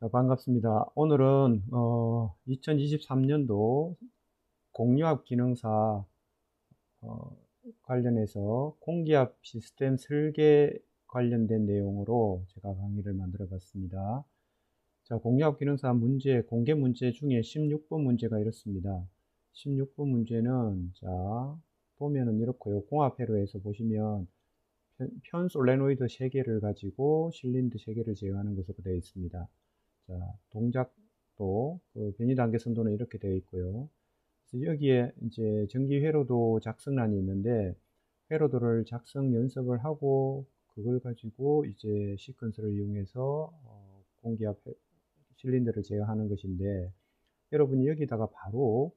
반갑습니다. 오늘은 2023년도 공유압 기능사 관련해서 공기압 시스템 설계 관련된 내용으로 제가 강의를 만들어 봤습니다. 자, 공유압 기능사 문제, 공개 문제 중에 16번 문제가 이렇습니다. 16번 문제는 자, 보면은 이렇고요. 공압회로에서 보시면 편 솔레노이드 3개를 가지고 실린더 3개를 제어하는 것으로 되어 있습니다. 자, 동작도 변이 단계 선도는 이렇게 되어 있고요. 그래서 여기에 이제 전기 회로도 작성란이 있는데 회로도를 작성 연습을 하고 그걸 가지고 이제 시퀀스를 이용해서 공기압 실린더를 제어하는 것인데, 여러분이 여기다가 바로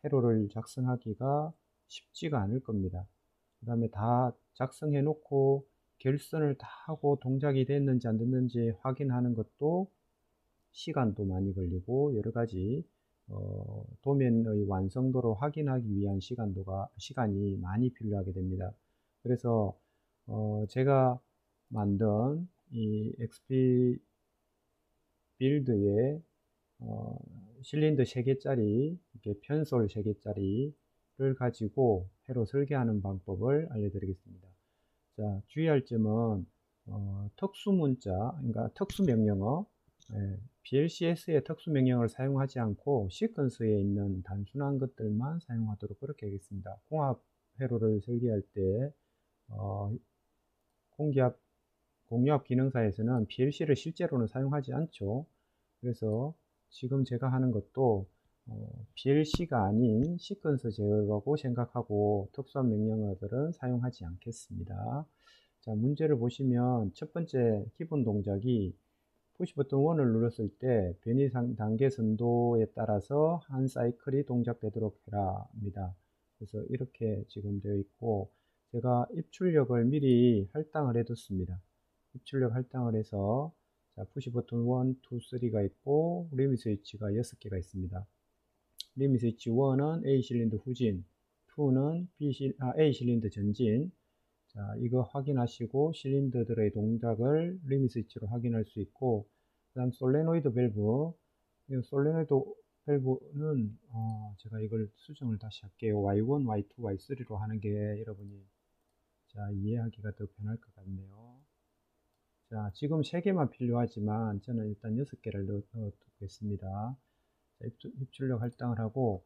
회로를 작성하기가 쉽지가 않을 겁니다. 그 다음에 다 작성해 놓고 결선을 다 하고 동작이 됐는지 안 됐는지 확인하는 것도 시간도 많이 걸리고 여러 가지 도면의 완성도를 확인하기 위한 시간이 많이 필요하게 됩니다. 그래서 제가 만든 이 XP 빌드의 실린더 3개짜리 이렇게 편솔 3개짜리를 가지고 회로 설계하는 방법을 알려드리겠습니다. 자, 주의할 점은 특수문자, 그러니까 특수명령어, BLCS의 특수명령을 사용하지 않고 시퀀스에 있는 단순한 것들만 사용하도록 그렇게 하겠습니다. 공합 회로를 설계할 때 공기압 공유압 기능사에서는 BLC를 실제로는 사용하지 않죠. 그래서 지금 제가 하는 것도 BLC가 아닌 시퀀스 제어라고 생각하고 특수한 명령어들은 사용하지 않겠습니다. 자, 문제를 보시면 첫 번째 기본 동작이 푸시 버튼 1을 눌렀을 때 변이 단계 선도에 따라서 한 사이클이 동작되도록 해라입니다. 그래서 이렇게 지금 되어 있고, 제가 입출력을 미리 할당을 해 뒀습니다. 입출력 할당을 해서, 자, 푸시 버튼 1, 2, 3가 있고 리밋 스위치가 6개가 있습니다. 리밋 스위치 1은 A 실린더 후진, 2는 A 실린더 전진. 자, 이거 확인하시고 실린더들의 동작을 리밋 스위치로 확인할 수 있고, 그 다음 솔레노이드 밸브, 이 솔레노이드 밸브는 제가 이걸 수정을 다시 할게요. Y1, Y2, Y3로 하는 게 여러분이 자 이해하기가 더 편할 것 같네요. 자, 지금 3개만 필요하지만 저는 일단 6개를 넣어두겠습니다. 자, 입출력 할당을 하고,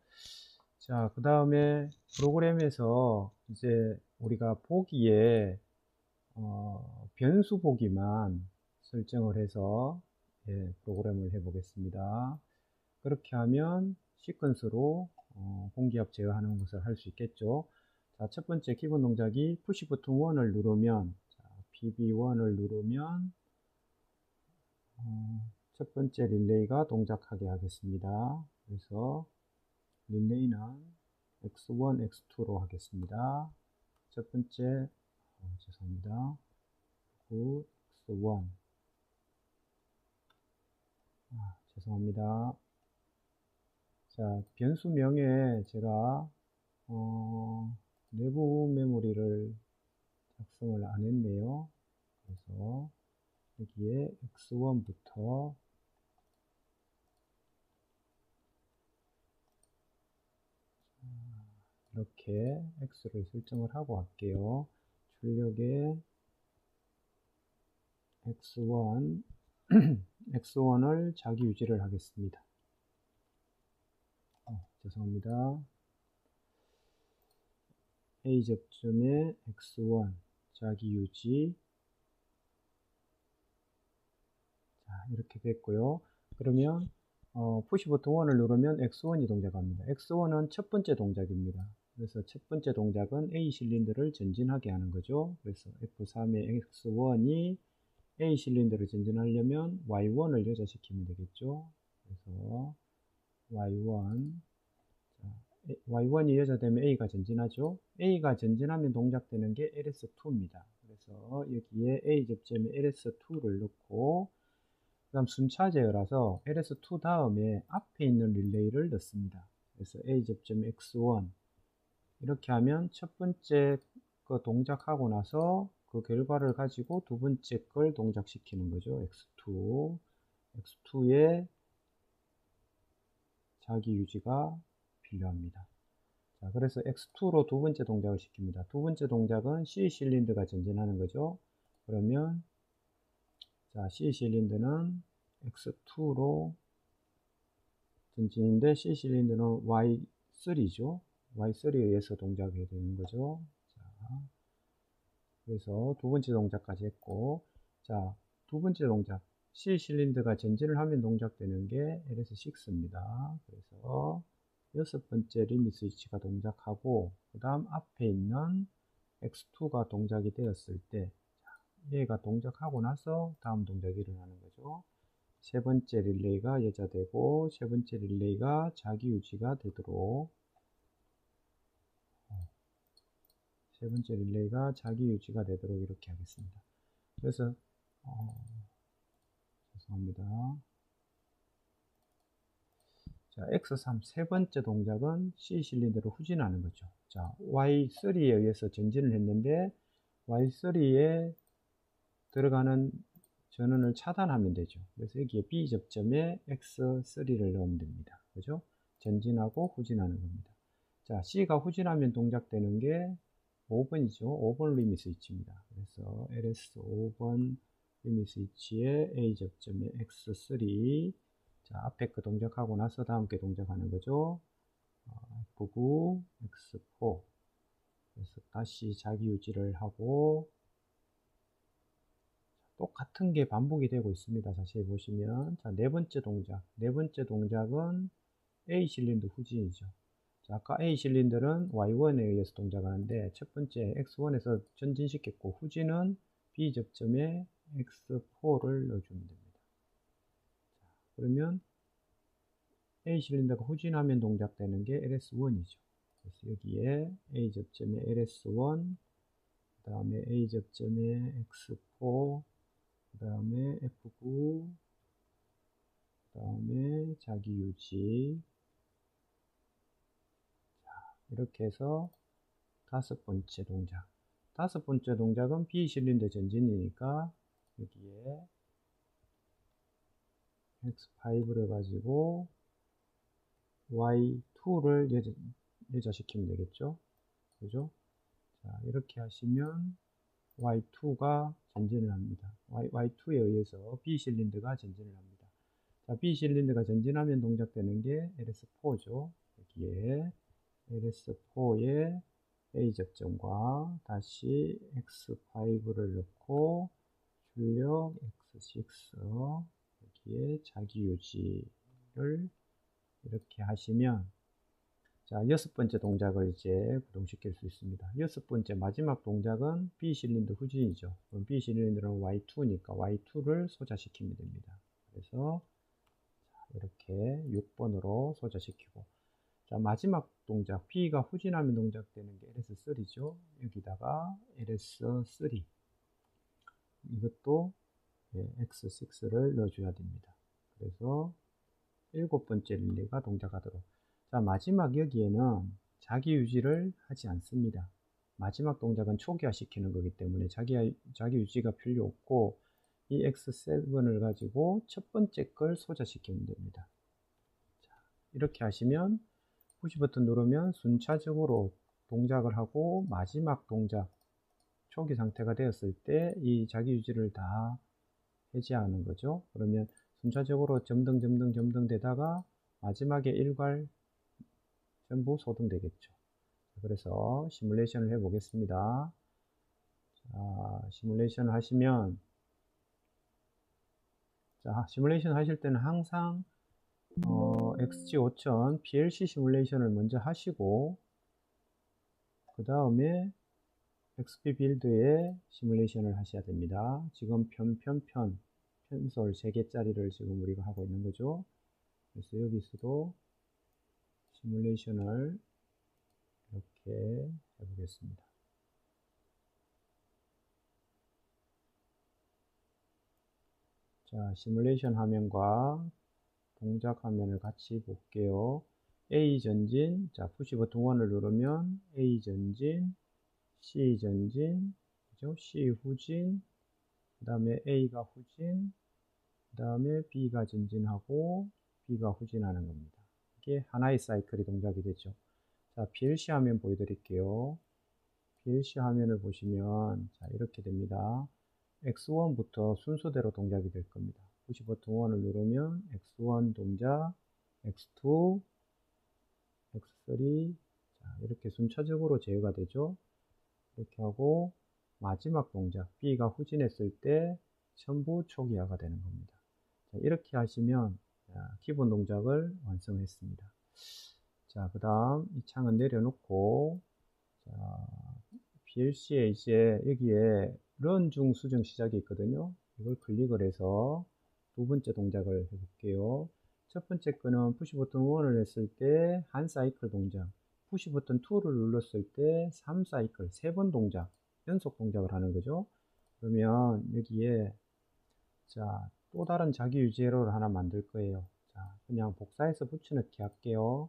자, 그 다음에 프로그램에서 이제 우리가 보기에 변수 보기만 설정을 해서 프로그램을 해 보겠습니다. 그렇게 하면 시퀀스로 공기압 제어하는 것을 할 수 있겠죠. 자, 첫 번째 기본 동작이 푸시 버튼 1을 누르면, 자, PB1을 누르면 첫 번째 릴레이가 동작하게 하겠습니다. 그래서 릴레이는 X1, X2로 하겠습니다. 첫 번째, 죄송합니다. X1. 죄송합니다. 자, 변수명에 제가 내부 메모리를 작성을 안 했네요. 그래서 여기에 X1부터 이렇게 X를 설정을 하고 할게요. 출력에 X1, X1을 자기 유지를 하겠습니다. 죄송합니다. A 접점에 X1 자기 유지. 자, 이렇게 됐고요. 그러면 푸시 버튼 1을 누르면 X1이 동작합니다. X1은 첫 번째 동작입니다. 그래서 첫 번째 동작은 A 실린더를 전진하게 하는 거죠. 그래서 F3의 X1이 A 실린더를 전진하려면 Y1을 여자시키면 되겠죠. 그래서 Y1, Y1이 여자되면 A가 전진하죠. A가 전진하면 동작되는 게 LS2입니다. 그래서 여기에 A 접점에 LS2를 넣고, 그 다음 순차 제어라서 LS2 다음에 앞에 있는 릴레이를 넣습니다. 그래서 A 접점 X1 이렇게 하면 첫 번째 거 동작하고 나서 그 결과를 가지고 두 번째 걸 동작시키는 거죠. X2. X2의 자기 유지가 필요합니다. 자, 그래서 X2로 두 번째 동작을 시킵니다. 두 번째 동작은 C 실린더가 전진하는 거죠. 그러면 자, C 실린더는 X2로 전진인데 C 실린더는 Y3죠. Y3에 의해서 동작이 되는 거죠. 자, 그래서 두 번째 동작까지 했고, 자, 두 번째 동작 C 실린더가 전진을 하면 동작되는 게 LS6입니다. 그래서 여섯 번째 리밋 스위치가 동작하고 그 다음 앞에 있는 X2가 동작이 되었을 때 얘가 동작하고 나서 다음 동작이 일어나는 거죠. 세 번째 릴레이가 여자되고 세 번째 릴레이가 자기 유지가 되도록 세 번째 릴레이가 자기 유지가 되도록 이렇게 하겠습니다. 그래서 죄송합니다. 자, X3 세 번째 동작은 C 실린더로 후진하는 거죠. 자, Y3에 의해서 전진을 했는데 Y3에 들어가는 전원을 차단하면 되죠. 그래서 여기에 B 접점에 X3를 넣으면 됩니다. 그죠? 전진하고 후진하는 겁니다. 자, C가 후진하면 동작되는 게 5번이죠. 5번 리밋 스위치입니다. 그래서 LS 5번 리밋 스위치에 A 접점에 X3. 자, 앞에 거 동작하고 나서 다음 게 동작하는 거죠. F9, X4. 그래서 다시 자기 유지를 하고 똑같은 게 반복이 되고 있습니다. 자세히 보시면 자, 네 번째 동작은 A 실린더 후진이죠. 자, 아까 A 실린더는 Y1에 의해서 동작하는데 첫 번째 X1에서 전진시켰고 후진은 B 접점에 X4를 넣어주면 됩니다. 자, 그러면 A 실린더가 후진하면 동작되는 게 LS1이죠. 그래서 여기에 A 접점에 LS1, 그 다음에 A 접점에 X4, 그 다음에 F9, 그 다음에 자기 유지. 자, 이렇게 해서 다섯 번째 동작. 다섯 번째 동작은 B 실린더 전진이니까 여기에 X5를 가지고 Y2를 여자시키면 되겠죠. 그죠? 자, 이렇게 하시면 Y2가 전진을 합니다. Y2에 의해서 B 실린더가 전진을 합니다. 자, B 실린더가 전진하면 동작되는 게 LS4죠. 여기에 LS4에 A 접점과 다시 X5를 넣고 출력 X6 여기에 자기 유지를 이렇게 하시면 자, 여섯 번째 동작을 이제 구동시킬 수 있습니다. 여섯 번째 마지막 동작은 B 실린더 후진이죠. 그럼 B 실린더는 Y2니까 Y2를 소자시키면 됩니다. 그래서 이렇게 6번으로 소자시키고 자, 마지막 동작 B가 후진하면 동작되는 게 LS3죠. 여기다가 LS3 이것도 X6를 넣어줘야 됩니다. 그래서 일곱 번째 릴레이가 동작하도록 자, 마지막 여기에는 자기 유지를 하지 않습니다. 마지막 동작은 초기화 시키는 거기 때문에 자기 유지가 필요 없고 이 X7을 가지고 첫 번째 걸 소자시키면 됩니다. 자, 이렇게 하시면 푸시 버튼 누르면 순차적으로 동작을 하고 마지막 동작 초기 상태가 되었을 때 이 자기 유지를 다 해제하는 거죠. 그러면 순차적으로 점등 되다가 마지막에 일괄 전부 소등되겠죠. 그래서 시뮬레이션을 해 보겠습니다. 자, 시뮬레이션을 하시면 자, 시뮬레이션 하실 때는 항상 XG5000 PLC 시뮬레이션을 먼저 하시고 그 다음에 XP 빌드의 시뮬레이션을 하셔야 됩니다. 지금 편솔 3개짜리를 지금 우리가 하고 있는 거죠. 그래서 여기서도 시뮬레이션을 이렇게 해보겠습니다. 자, 시뮬레이션 화면과 동작 화면을 같이 볼게요. A 전진, 자, 푸시 버튼 1을 누르면 A 전진, C 전진, 그죠? C 후진, 그 다음에 A가 후진, 그 다음에 B가 전진하고 B가 후진하는 겁니다. 이게 하나의 사이클이 동작이 되죠. 자, PLC 화면 보여드릴게요. PLC 화면을 보시면 자, 이렇게 됩니다. X1부터 순서대로 동작이 될 겁니다. 푸시 버튼 1을 누르면 X1 동작, X2, X3 자, 이렇게 순차적으로 제어가 되죠. 이렇게 하고 마지막 동작 B가 후진했을 때 전부 초기화가 되는 겁니다. 자, 이렇게 하시면 기본 동작을 완성했습니다. 자, 그 다음 이 창은 내려놓고 자, PLC에 이제 여기에 런 중 수정 시작이 있거든요. 이걸 클릭을 해서 두 번째 동작을 해볼게요. 첫 번째 거는 푸시 버튼 1을 했을 때 한 사이클 동작, 푸시 버튼 2를 눌렀을 때 3사이클, 3번 동작, 연속 동작을 하는 거죠. 그러면 여기에 자, 또 다른 자기 유지 에러를 하나 만들 거예요. 자, 그냥 복사해서 붙여넣기 할게요.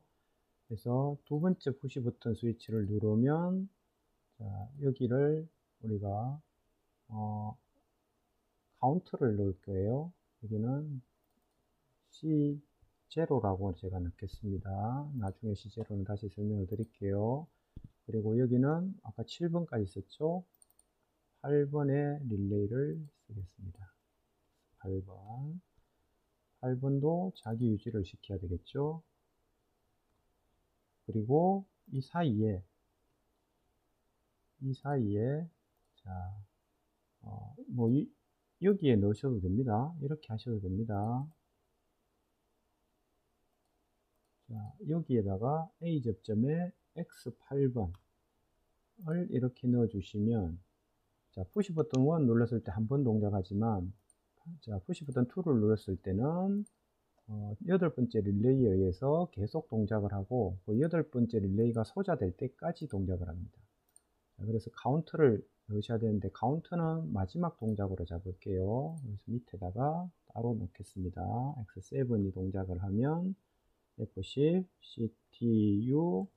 그래서 두 번째 푸시 버튼 스위치를 누르면 자, 여기를 우리가 카운트를 넣을 거예요. 여기는 C0라고 제가 넣겠습니다. 나중에 C0는 다시 설명을 드릴게요. 그리고 여기는 아까 7번까지 썼죠. 8번의 릴레이를 쓰겠습니다. 8번. 8번도 자기 유지를 시켜야 되겠죠. 그리고 이 사이에 자, 여기에 넣으셔도 됩니다. 이렇게 하셔도 됩니다. 자, 여기에다가 A 접점에 X8번을 이렇게 넣어 주시면 자, 푸시 버튼 1 눌렀을 때 한 번 동작하지만 자, 푸시 버튼 2를 눌렀을 때는 8번째 릴레이에 의해서 계속 동작을 하고 그 8번째 릴레이가 소자될 때까지 동작을 합니다. 자, 그래서 카운트를 넣으셔야 되는데 카운트는 마지막 동작으로 잡을게요. 그래서 밑에다가 따로 놓겠습니다. X7이 동작을 하면 F10, CTU,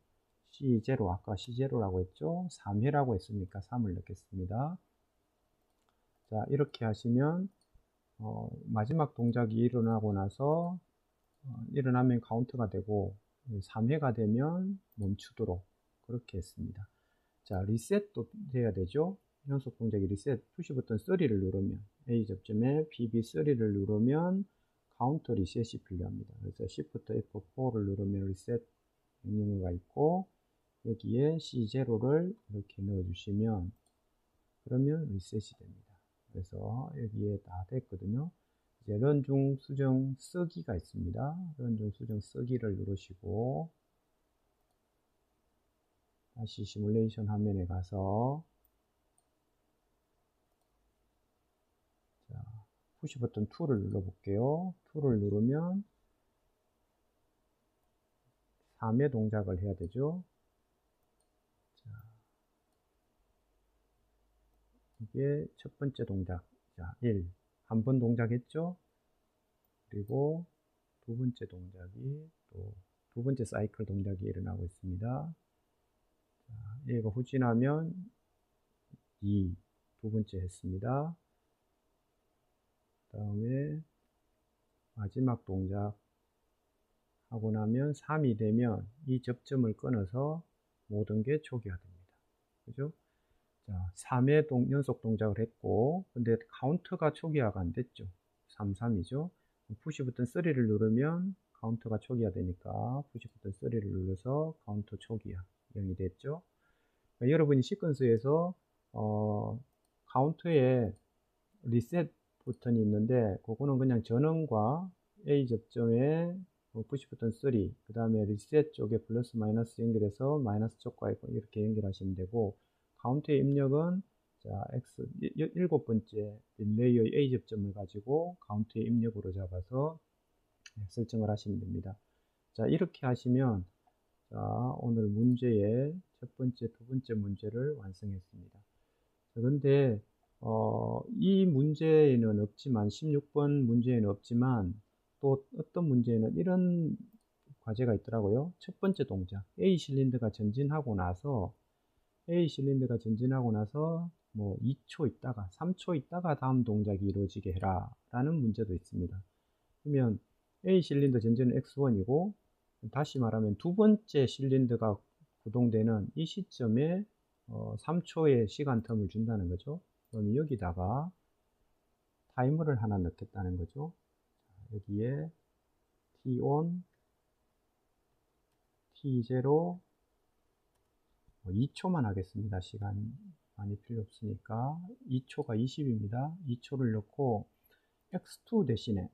C0 아까 C0라고 했죠. 3회라고 했으니까 3을 넣겠습니다. 자, 이렇게 하시면 마지막 동작이 일어나고 나서 일어나면 카운트가 되고 3회가 되면 멈추도록 그렇게 했습니다. 자, 리셋도 돼야 되죠. 연속 동작이 리셋, 푸시 버튼 3를 누르면 A 접점에 PB3를 누르면 카운터 리셋이 필요합니다. 그래서 Shift F4를 누르면 리셋 명령어가 있고 여기에 C0를 이렇게 넣어주시면 그러면 리셋이 됩니다. 그래서 여기에 다 됐거든요. 이제 런중 수정 쓰기가 있습니다. 런중 수정 쓰기를 누르시고 다시 시뮬레이션 화면에 가서 자, 푸시 버튼 2를 눌러 볼게요. 2를 누르면 3회 동작을 해야 되죠. 자, 이게 첫 번째 동작. 자, 1. 한 번 동작했죠? 그리고 두 번째 동작이 또 두 번째 사이클 동작이 일어나고 있습니다. 자, 얘가 후진하면 2. 두 번째 했습니다. 그 다음에 마지막 동작 하고 나면 3이 되면 이 접점을 끊어서 모든 게 초기화됩니다. 그죠? 자, 3회 연속 동작을 했고, 근데 카운트가 초기화가 안 됐죠. 33이죠. 푸시 버튼 3를 누르면 카운트가 초기화 되니까 푸시 버튼 3를 눌러서 카운트 초기화 0이 됐죠. 그러니까 여러분이 시퀀스에서 카운트에 리셋 버튼이 있는데 그거는 그냥 전원과 A 접점에 푸시 버튼 3, 그 다음에 리셋 쪽에 플러스 마이너스 연결해서 마이너스 쪽과 이렇게 연결하시면 되고 카운트의 입력은 자, X 7번째 릴레이의 A 접점을 가지고 카운트의 입력으로 잡아서 설정을 하시면 됩니다. 자, 이렇게 하시면 자, 오늘 문제의 첫 번째, 두 번째 문제를 완성했습니다. 그런데 이 문제에는 없지만 16번 문제에는 없지만 또 어떤 문제에는 이런 과제가 있더라고요. 첫 번째 동작 A 실린더가 전진하고 나서 뭐 2초 있다가 3초 있다가 다음 동작이 이루어지게 해라 라는 문제도 있습니다. 그러면 A 실린더 전진은 X1이고 다시 말하면 두 번째 실린더가 구동되는 이 시점에 3초의 시간 텀을 준다는 거죠. 그럼 여기다가 타이머를 하나 넣겠다는 거죠. 여기에 T1, T0 2초만 하겠습니다. 시간 많이 필요 없으니까 2초가 20입니다. 2초를 넣고 X2 대신에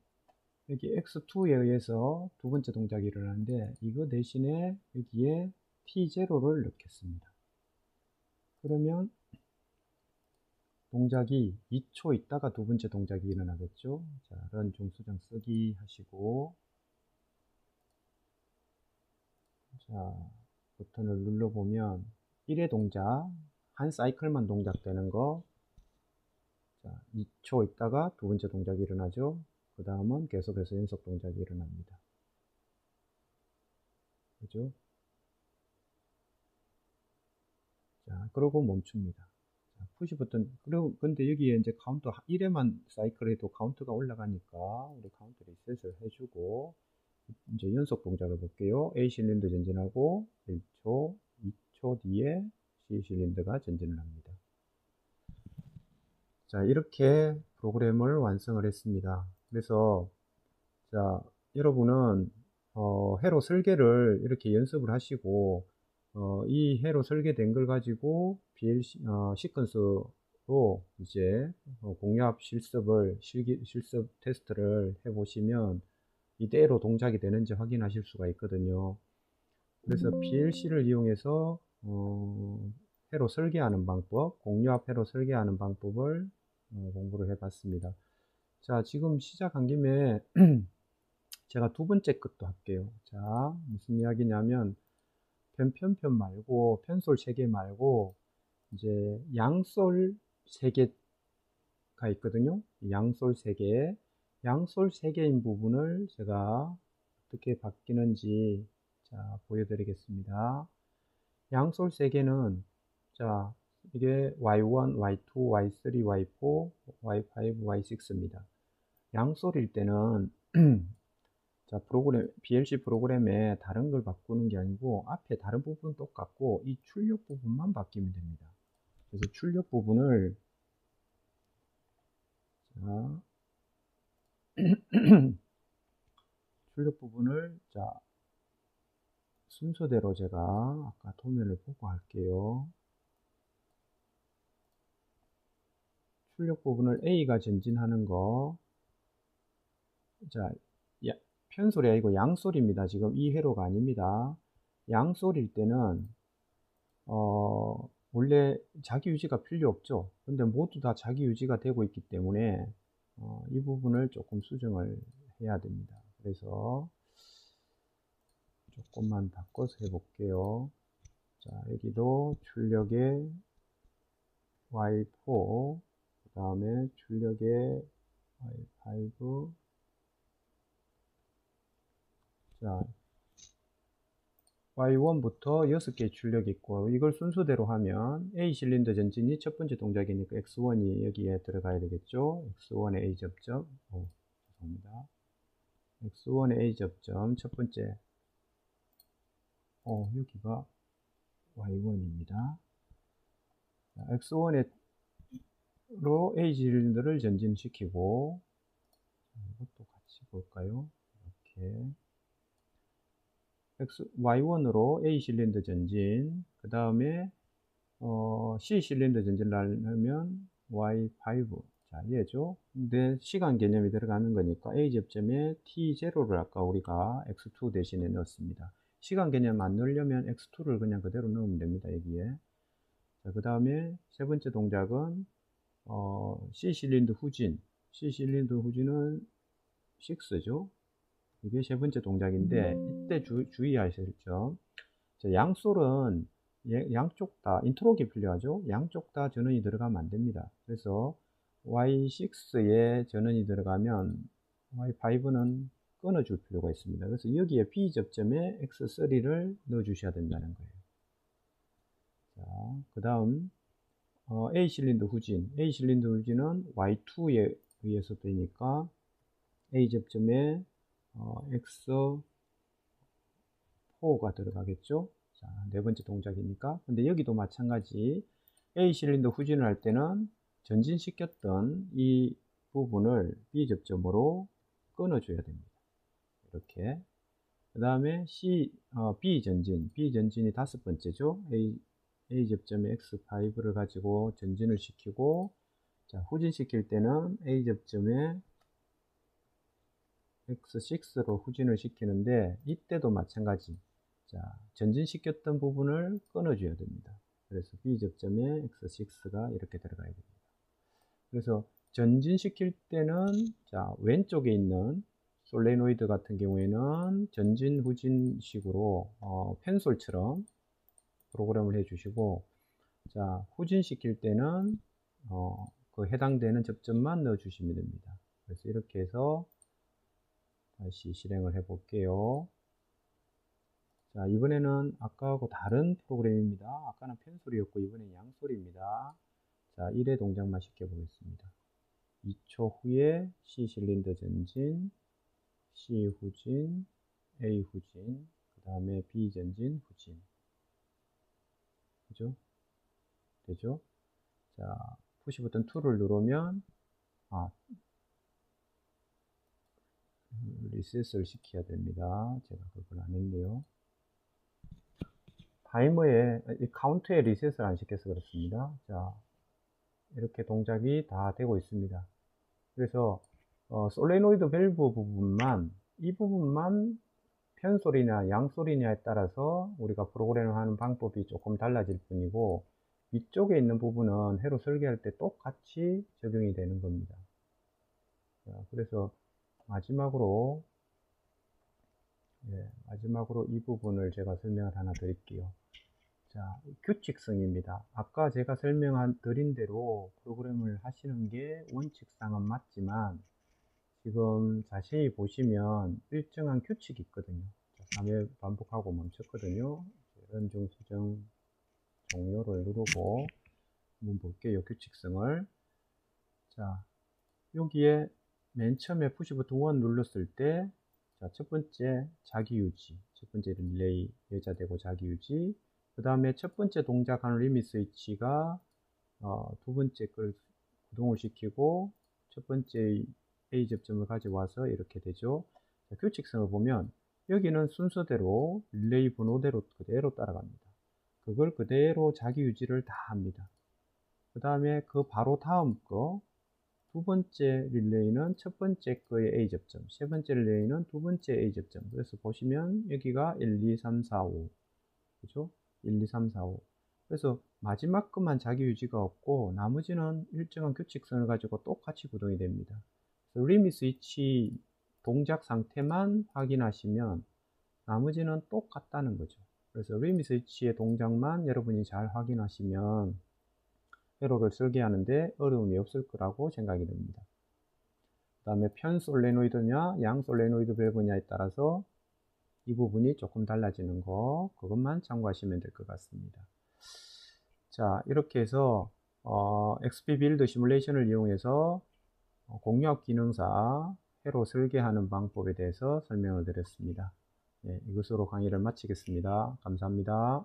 여기 X2에 의해서 두 번째 동작이 일어나는데 이거 대신에 여기에 T0를 넣겠습니다. 그러면 동작이 2초 있다가 두 번째 동작이 일어나겠죠. 자, 런 중수정 쓰기 하시고 자, 버튼을 눌러보면 1회 동작, 한 사이클만 동작되는 거. 자, 2초 있다가 두 번째 동작이 일어나죠. 그 다음은 계속해서 연속 동작이 일어납니다. 그죠? 자, 그러고 멈춥니다. 자, 푸시 버튼, 그리고, 근데 여기에 이제 카운터 1회만 사이클해도 카운트가 올라가니까 우리 카운트 리셋을 해주고, 이제 연속 동작을 볼게요. A 실린더 전진하고 1초, 2초 뒤에 C 실린더가 전진을 합니다. 자, 이렇게 프로그램을 완성을 했습니다. 그래서 자, 여러분은 회로 설계를 이렇게 연습을 하시고 이 회로 설계된 걸 가지고 시퀀스로 이제 공략 실습 테스트를 해보시면 이대로 동작이 되는지 확인하실 수가 있거든요. 그래서 PLC를 이용해서 회로 설계하는 방법, 공략 회로 설계하는 방법을 공부를 해봤습니다. 자, 지금 시작한 김에 제가 두 번째 것도 할게요. 자, 무슨 이야기냐면 편편편 말고 편솔 3개 말고 이제 양솔 3개가 있거든요. 양솔 3개, 양솔 3개인 부분을 제가 어떻게 바뀌는지 자, 보여드리겠습니다. 양솔 3개는 자, 이게 Y1, Y2, Y3, Y4, Y5, Y6입니다. 양솔일 때는 자, BLC 프로그램에 다른 걸 바꾸는 게 아니고 앞에 다른 부분 똑같고 이 출력 부분만 바뀌면 됩니다. 그래서 출력 부분을 자, 출력 부분을 자, 순서대로 제가 아까 도면을 보고 할게요. 출력 부분을 A가 전진하는 거 자, 편솔이 아니고 양솔입니다. 지금 이 회로가 아닙니다. 양솔일 때는 원래 자기 유지가 필요 없죠. 근데 모두 다 자기 유지가 되고 있기 때문에 이 부분을 조금 수정을 해야 됩니다. 그래서 조금만 바꿔서 해볼게요. 자, 여기도 출력의 Y4, 그 다음에 출력의 Y5, 자, Y1부터 6개의 출력이 있고 이걸 순서대로 하면 A 실린더 전진이 첫 번째 동작이니까 X1이 여기에 들어가야 되겠죠. X1의 A 접점, 죄송합니다. X1의 A 접점 첫 번째, 여기가 Y1입니다. X1로 A 실린더를 전진시키고 이것도 같이 볼까요? 이렇게 Y1으로 A 실린더 전진, 그 다음에 C 실린더 전진을 하려면 Y5, 자, 얘죠. 근데 시간 개념이 들어가는 거니까 A 접점에 T0를 아까 우리가 X2 대신에 넣었습니다. 시간 개념 안 넣으려면 X2를 그냥 그대로 넣으면 됩니다. 여기에. 자, 그 다음에 세 번째 동작은 C 실린더 후진, C 실린더 후진은 6죠. 이게 세 번째 동작인데 이때 주의하실 점, 양솔은 양쪽 다 인트로기 필요하죠. 양쪽 다 전원이 들어가면 안 됩니다. 그래서 Y6에 전원이 들어가면 Y5는 끊어줄 필요가 있습니다. 그래서 여기에 B 접점에 X3를 넣어 주셔야 된다는 거예요. 자, 그 다음 A 실린더 후진, A 실린더 후진은 Y2에 의해서 되니까 A 접점에 X4가 들어가겠죠. 자, 네 번째 동작이니까. 근데 여기도 마찬가지 A 실린더 후진을 할 때는 전진시켰던 이 부분을 B 접점으로 끊어줘야 됩니다. 이렇게. 그 다음에 B 전진이 다섯 번째죠. A 접점에 X5를 가지고 전진을 시키고, 자, 후진시킬 때는 A 접점에 X6로 후진을 시키는데, 이때도 마찬가지. 자, 전진시켰던 부분을 끊어줘야 됩니다. 그래서 B 접점에 X6가 이렇게 들어가야 됩니다. 그래서 전진시킬 때는, 자, 왼쪽에 있는 솔레노이드 같은 경우에는 전진 후진식으로 펜솔처럼 프로그램을 해주시고, 자, 후진시킬 때는 그 해당되는 접점만 넣어주시면 됩니다. 그래서 이렇게 해서 다시 실행을 해 볼게요. 자, 이번에는 아까하고 다른 프로그램입니다. 아까는 펜솔이었고 이번엔 양솔입니다. 자, 1회 동작만 시켜 보겠습니다. 2초 후에 C 실린더 전진, C 후진, A 후진, 그 다음에 B 전진, 후진. 그죠? 되죠? 자, 푸시 버튼 2를 누르면, 리셋을 시켜야 됩니다. 제가 그걸 안 했네요. 타이머에, 카운트에 리셋을 안 시켜서 그렇습니다. 자, 이렇게 동작이 다 되고 있습니다. 그래서, 솔레노이드 밸브 부분만, 이 부분만 편솔이냐 양솔이냐에 따라서 우리가 프로그램을 하는 방법이 조금 달라질 뿐이고, 위쪽에 있는 부분은 회로 설계할 때 똑같이 적용이 되는 겁니다. 자, 그래서 마지막으로 이 부분을 제가 설명을 하나 드릴게요. 자, 규칙성입니다. 아까 제가 드린 대로 프로그램을 하시는 게 원칙상은 맞지만, 지금 자세히 보시면 일정한 규칙이 있거든요. 3회 반복하고 멈췄거든요. 연중 수정 종료를 누르고 한번 볼게요. 규칙성을. 자, 여기에 맨 처음에 푸시 버튼 1 눌렀을 때, 자, 첫 번째 자기유지, 첫 번째 릴레이 여자되고 자기유지, 그 다음에 첫 번째 동작하는 리밋 스위치가 두 번째 걸 구동을 시키고 첫 번째 A 접점을 가져와서 이렇게 되죠. 자, 규칙성을 보면 여기는 순서대로 릴레이 번호대로 그대로 따라갑니다. 그걸 그대로 자기 유지를 다 합니다. 그 다음에 그 바로 다음 거 두 번째 릴레이는 첫 번째 거의 A 접점, 세 번째 릴레이는 두 번째 A 접점. 그래서 보시면 여기가 1, 2, 3, 4, 5. 그죠? 1, 2, 3, 4, 5. 그래서 마지막 것만 자기 유지가 없고 나머지는 일정한 규칙성을 가지고 똑같이 구동이 됩니다. 리밋 스위치 동작 상태만 확인하시면 나머지는 똑같다는 거죠. 그래서 리밋 스위치의 동작만 여러분이 잘 확인하시면 회로를 설계하는데 어려움이 없을 거라고 생각이 됩니다. 그 다음에 편 솔레노이드냐 양 솔레노이드 밸브냐에 따라서 이 부분이 조금 달라지는 거, 그것만 참고하시면 될 것 같습니다. 자, 이렇게 해서 XP 빌드 시뮬레이션을 이용해서 공유압 기능사 회로 설계하는 방법에 대해서 설명을 드렸습니다. 네, 이것으로 강의를 마치겠습니다. 감사합니다.